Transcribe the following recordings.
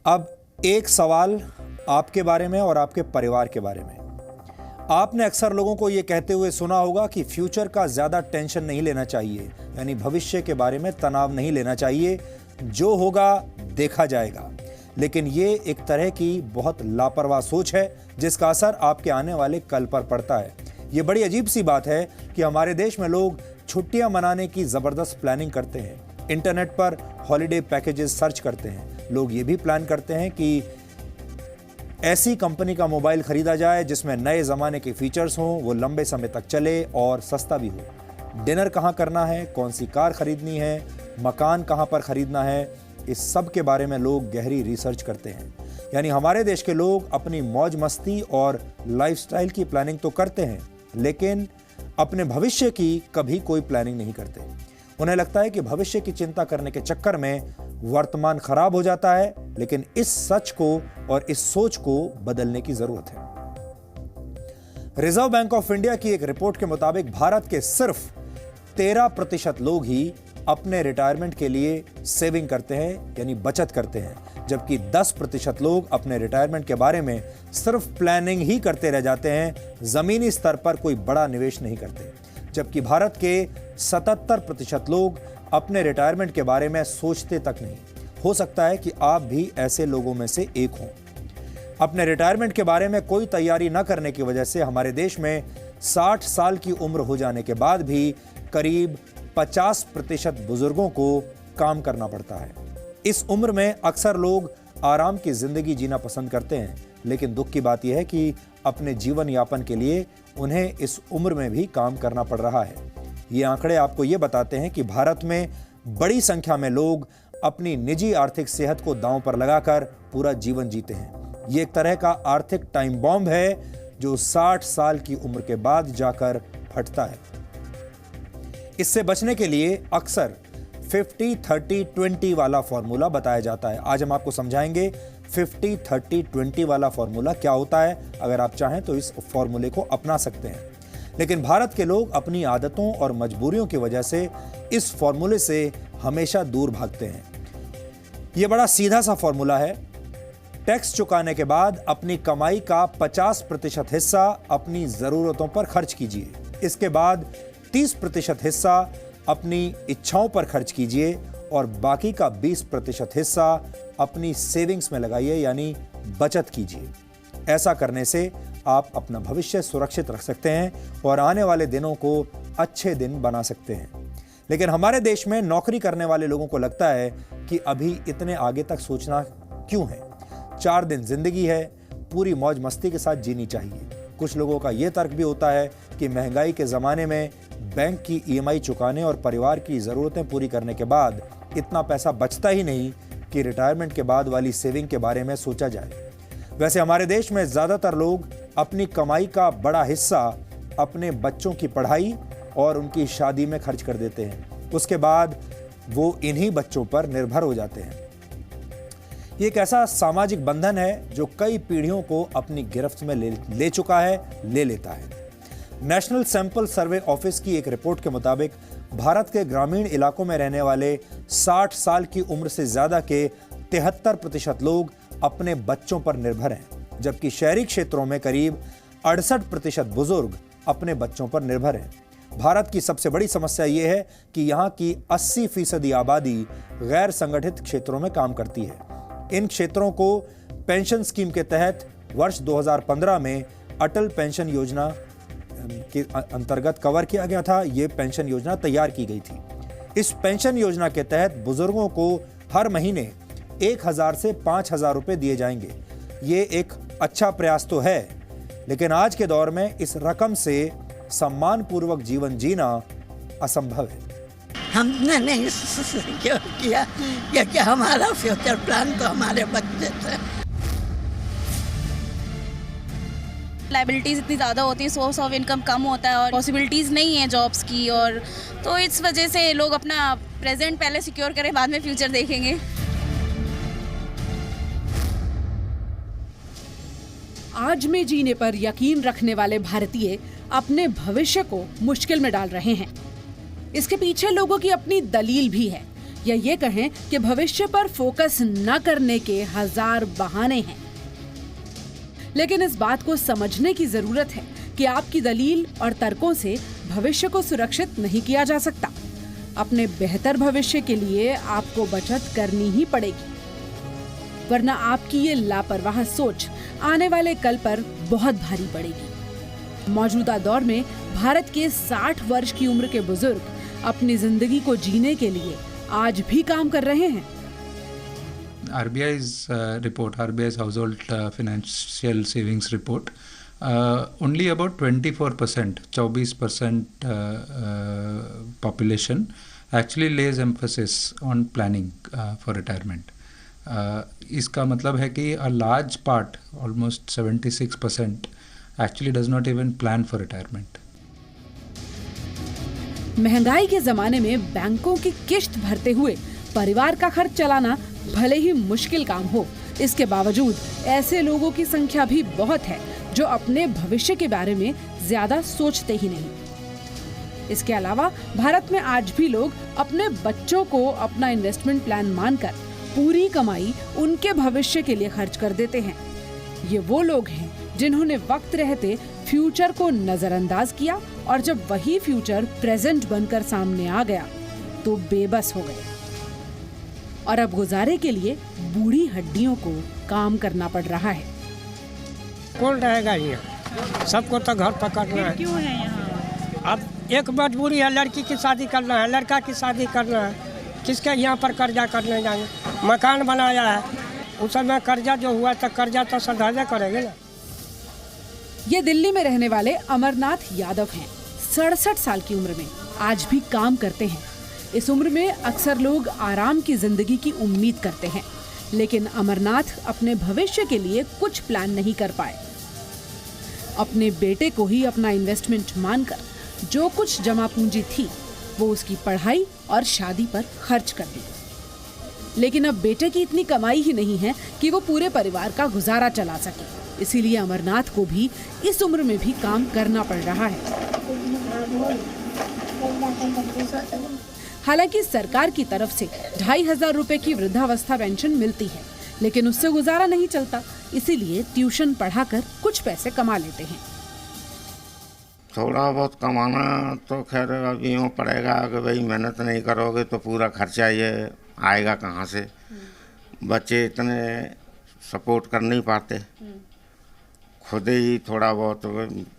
अब एक सवाल आपके बारे में और आपके परिवार के बारे में। आपने अक्सर लोगों को यह कहते हुए सुना होगा कि फ्यूचर का ज्यादा टेंशन नहीं लेना चाहिए, यानी भविष्य के बारे में तनाव नहीं लेना चाहिए, जो होगा देखा जाएगा। लेकिन ये एक तरह की बहुत लापरवाह सोच है जिसका असर आपके आने वाले कल पर पड़ता है। ये बड़ी अजीब सी बात है कि हमारे देश में लोग छुट्टियां मनाने की जबरदस्त प्लानिंग करते हैं, इंटरनेट पर हॉलिडे पैकेजेस सर्च करते हैं। लोग ये भी प्लान करते हैं कि ऐसी कंपनी का मोबाइल खरीदा जाए जिसमें नए ज़माने के फीचर्स हों, वो लंबे समय तक चले और सस्ता भी हो। डिनर कहाँ करना है, कौन सी कार खरीदनी है, मकान कहाँ पर खरीदना है, इस सब के बारे में लोग गहरी रिसर्च करते हैं। यानी हमारे देश के लोग अपनी मौज मस्ती और लाइफस्टाइल की प्लानिंग तो करते हैं, लेकिन अपने भविष्य की कभी कोई प्लानिंग नहीं करते। उन्हें लगता है कि भविष्य की चिंता करने के चक्कर में वर्तमान खराब हो जाता है, लेकिन इस सच को और इस सोच को बदलने की जरूरत है। रिजर्व बैंक ऑफ इंडिया की एक रिपोर्ट के मुताबिक भारत के सिर्फ 13% लोग ही अपने रिटायरमेंट के लिए सेविंग करते हैं, यानी बचत करते हैं, जबकि 10% लोग अपने रिटायरमेंट के बारे में सिर्फ प्लानिंग ही करते रह जाते हैं, जमीनी स्तर पर कोई बड़ा निवेश नहीं करते। जबकि भारत के 77% लोग अपने रिटायरमेंट के बारे में सोचते तक नहीं। हो सकता है कि आप भी ऐसे लोगों में से एक हों। अपने रिटायरमेंट के बारे में कोई तैयारी न करने की वजह से हमारे देश में 60 साल की उम्र हो जाने के बाद भी करीब 50% बुजुर्गों को काम करना पड़ता है। इस उम्र में अक्सर लोग आराम की जिंदगी जीना पसंद करते हैं, लेकिन दुख की बात यह है कि अपने जीवन यापन के लिए उन्हें इस उम्र में भी काम करना पड़ रहा है। ये आंकड़े आपको ये बताते हैं कि भारत में बड़ी संख्या में लोग अपनी निजी आर्थिक सेहत को दांव पर लगाकर पूरा जीवन जीते हैं। ये एक तरह का आर्थिक टाइम बॉम्ब है जो 60 साल की उम्र के बाद जाकर फटता है। इससे बचने के लिए अक्सर 50-30-20 वाला फॉर्मूला बताया जाता है। आज हम आपको समझाएंगे 50-30-20 वाला फॉर्मूला क्या होता है। अगर आप चाहें तो इस फॉर्मूले को अपना सकते हैं, लेकिन भारत के लोग अपनी आदतों और मजबूरियों की वजह से इस फॉर्मूले से हमेशा दूर भागते हैं। यह बड़ा सीधा सा फॉर्मूला है। टैक्स चुकाने के बाद अपनी कमाई का 50% हिस्सा अपनी जरूरतों पर खर्च कीजिए। इसके बाद 30% हिस्सा अपनी इच्छाओं पर खर्च कीजिए और बाकी का 20% हिस्सा अपनी सेविंग्स में लगाइए, यानी बचत कीजिए। ऐसा करने से आप अपना भविष्य सुरक्षित रख सकते हैं और आने वाले दिनों को अच्छे दिन बना सकते हैं। लेकिन हमारे देश में नौकरी करने वाले लोगों को लगता है कि अभी इतने आगे तक सोचना क्यों है, 4 दिन जिंदगी है, पूरी मौज मस्ती के साथ जीनी चाहिए। कुछ लोगों का यह तर्क भी होता है कि महंगाई के ज़माने में बैंक की EMI चुकाने और परिवार की ज़रूरतें पूरी करने के बाद इतना पैसा बचता ही नहीं कि रिटायरमेंट के बाद वाली सेविंग के बारे में सोचा जाए। वैसे हमारे देश में ज़्यादातर लोग अपनी कमाई का बड़ा हिस्सा अपने बच्चों की पढ़ाई और उनकी शादी में खर्च कर देते हैं। उसके बाद वो इन्हीं बच्चों पर निर्भर हो जाते हैं। ये एक ऐसा सामाजिक बंधन है जो कई पीढ़ियों को अपनी गिरफ्त में ले चुका है, ले लेता है। नेशनल सैंपल सर्वे ऑफिस की एक रिपोर्ट के मुताबिक भारत के ग्रामीण इलाकों में रहने वाले 60 साल की उम्र से ज्यादा के 73% लोग अपने बच्चों पर निर्भर हैं, जबकि शहरी क्षेत्रों में करीब 68% बुजुर्ग अपने बच्चों पर निर्भर हैं। भारत की सबसे बड़ी समस्या यह है कि यहाँ की 80% आबादी गैर संगठित क्षेत्रों में काम करती है। इन क्षेत्रों को पेंशन स्कीम के तहत वर्ष 2015 में अटल पेंशन योजना के अंतर्गत कवर किया गया था। ये पेंशन योजना तैयार की गई थी। इस पेंशन योजना के तहत बुजुर्गों को हर महीने 1000 से 5000 रुपए दिए जाएंगे। ये एक अच्छा प्रयास तो है, लेकिन आज के दौर में इस रकम से सम्मानपूर्वक जीवन जीना असंभव है। हमने नहीं सिक्योर किया क्योंकि हमारा फ्यूचर प्लान तो हमारे बच्चे थे। लाइबिलिटीज़ इतनी ज़्यादा होती है, सोर्स ऑफ इनकम कम होता है और पॉसिबिलिटीज़ नहीं है जॉब्स की, और तो इस वजह से लोग अपना प्रेजेंट पहले सिक्योर करें, बाद में फ्यूचर देखेंगे। आज में जीने पर यकीन रखने वाले भारतीय अपने भविष्य को मुश्किल में डाल रहे हैं। इसके पीछे लोगों की अपनी दलील भी है। या ये कहें कि भविष्य पर फोकस न करने के हजार बहाने हैं। लेकिन इस बात को समझने की जरूरत है कि आपकी दलील और तर्कों से भविष्य को सुरक्षित नहीं किया जा सकता। अपने बेहतर भविष्य के लिए आपको बचत करनी ही पड़ेगी, वरना आपकी ये लापरवाह सोच आने वाले कल पर बहुत भारी पड़ेगी। मौजूदा दौर में भारत के 60 वर्ष की उम्र के बुजुर्ग अपनी जिंदगी को जीने के लिए आज भी काम कर रहे हैं। RBI's report, RBI's household financial savings report, only about 24%, 24% population actually lays emphasis on planning for retirement. इसका मतलब है कि a large part, almost 76%, actually does not even plan for retirement. महंगाई के जमाने में बैंकों की किश्त भरते हुए परिवार का खर्च चलाना भले ही मुश्किल काम हो, इसके बावजूद ऐसे लोगों की संख्या भी बहुत है जो अपने भविष्य के बारे में ज्यादा सोचते ही नहीं। इसके अलावा भारत में आज भी लोग अपने बच्चों को अपना इन्वेस्टमेंट प्लान मानकर पूरी कमाई उनके भविष्य के लिए खर्च कर देते हैं। ये वो लोग हैं जिन्होंने वक्त रहते फ्यूचर को नजरअंदाज किया और जब वही फ्यूचर प्रेजेंट बनकर सामने आ गया तो बेबस हो गए और अब गुजारे के लिए बूढ़ी हड्डियों को काम करना पड़ रहा है। कौन रहेगा ये? सबको तो घर पकड़ना है। क्यों है यहाँ? अब एक मजबूरी है, लड़की की शादी करना है, लड़का की शादी करना है, किसके यहाँ पर कर्जा करने जाएंगे? मकान बनाया है, उस समय कर्जा जो हुआ था कर्जा तो सधाजे करेंगे ना। ये दिल्ली में रहने वाले अमरनाथ यादव हैं। 67 साल की उम्र में आज भी काम करते हैं। इस उम्र में अक्सर लोग आराम की जिंदगी की उम्मीद करते हैं, लेकिन अमरनाथ अपने भविष्य के लिए कुछ प्लान नहीं कर पाए। अपने बेटे को ही अपना इन्वेस्टमेंट मानकर जो कुछ जमा पूंजी थी वो उसकी पढ़ाई और शादी पर खर्च कर दी। लेकिन अब बेटे की इतनी कमाई ही नहीं है कि वो पूरे परिवार का गुजारा चला सके। इसीलिए अमरनाथ को भी इस उम्र में भी काम करना पड़ रहा है। हालांकि सरकार की तरफ से 2500 रुपए की वृद्धावस्था पेंशन मिलती है, लेकिन उससे गुजारा नहीं चलता। इसीलिए ट्यूशन पढ़ाकर कुछ पैसे कमा लेते हैं। थोड़ा बहुत कमाना तो खैर अभी यूँ पड़ेगा कि भाई मेहनत नहीं करोगे तो पूरा खर्चा ये आएगा कहाँ से। बच्चे इतने सपोर्ट कर नहीं पाते, खुद ही थोड़ा बहुत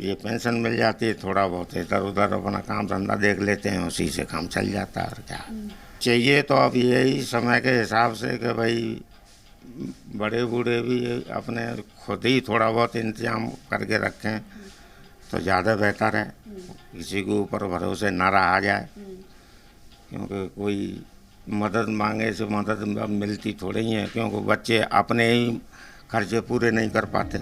ये पेंशन मिल जाती है, थोड़ा बहुत इधर उधर अपना काम धंधा देख लेते हैं, उसी से काम चल जाता है। और क्या चाहिए तो अब यही समय के हिसाब से कि भाई बड़े बूढ़े भी अपने खुद ही थोड़ा बहुत इंतजाम करके रखें तो ज़्यादा बेहतर है। किसी के ऊपर भरोसे ना रहा जाए, क्योंकि कोई मदद मांगे से मदद मिलती थोड़ी ही है, क्योंकि बच्चे अपने ही खर्चे पूरे नहीं कर पाते।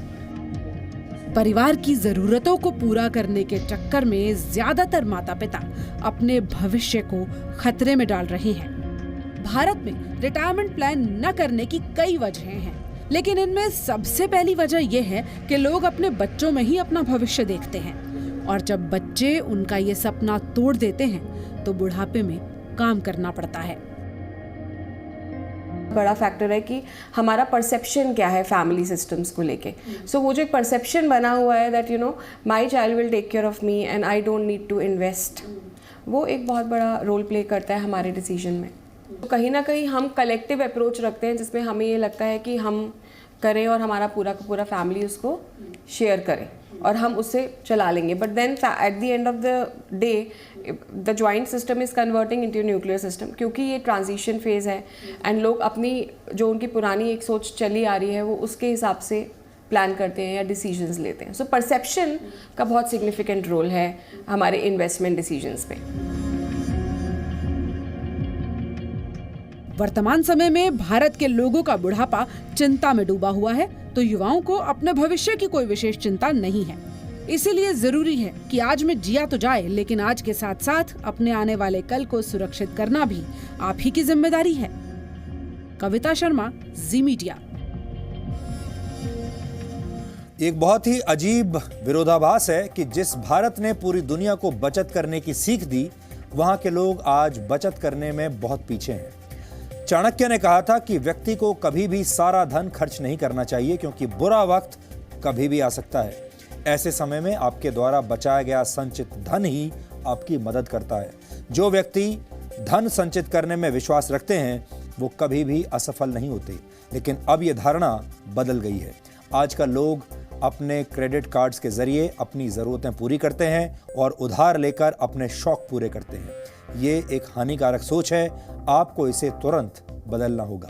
परिवार की जरूरतों को पूरा करने के चक्कर में ज्यादातर माता पिता अपने भविष्य को खतरे में डाल रहे हैं। भारत में रिटायरमेंट प्लान न करने की कई वजहें हैं, लेकिन इनमें सबसे पहली वजह यह है कि लोग अपने बच्चों में ही अपना भविष्य देखते हैं और जब बच्चे उनका ये सपना तोड़ देते हैं तो बुढ़ापे में काम करना पड़ता है। बड़ा फैक्टर है कि हमारा परसेप्शन क्या है फैमिली सिस्टम्स को लेके। सो वो जो एक परसेप्शन बना हुआ है that you know my child will take care of me and I don't need to invest, वो एक बहुत बड़ा रोल प्ले करता है हमारे डिसीजन में। तो कहीं ना कहीं हम कलेक्टिव अप्रोच रखते हैं जिसमें हमें ये लगता है कि हम करें और हमारा पूरा का पूरा फैमिली उसको शेयर करे और हम उससे चला लेंगे। But then at the end of the day the joint system is converting into nuclear system, क्योंकि ये ट्रांजिशन फेज़ है एंड लोग अपनी जो उनकी पुरानी एक सोच चली आ रही है वो उसके हिसाब से प्लान करते हैं या डिसीजंस लेते हैं। सो परसेप्शन का बहुत सिग्निफिकेंट रोल है हमारे इन्वेस्टमेंट डिसीजंस पे। वर्तमान समय में भारत के लोगों का बुढ़ापा चिंता में डूबा हुआ है, तो युवाओं को अपने भविष्य की कोई विशेष चिंता नहीं है। इसीलिए जरूरी है कि आज में जिया तो जाए, लेकिन आज के साथ साथ अपने आने वाले कल को सुरक्षित करना भी आप ही की जिम्मेदारी है। कविता शर्मा, जी मीडिया। एक बहुत ही अजीब विरोधाभास है कि जिस भारत ने पूरी दुनिया को बचत करने की सीख दी, वहां के लोग आज बचत करने में बहुत पीछे हैं। चाणक्य ने कहा था कि व्यक्ति को कभी भी सारा धन खर्च नहीं करना चाहिए, क्योंकि बुरा वक्त कभी भी आ सकता है। ऐसे समय में आपके द्वारा बचाया गया संचित धन ही आपकी मदद करता है। जो व्यक्ति धन संचित करने में विश्वास रखते हैं वो कभी भी असफल नहीं होते। लेकिन अब ये धारणा बदल गई है। आजकल लोग अपने क्रेडिट कार्ड्स के जरिए अपनी ज़रूरतें पूरी करते हैं और उधार लेकर अपने शौक पूरे करते हैं। ये एक हानिकारक सोच है। आपको इसे तुरंत बदलना होगा।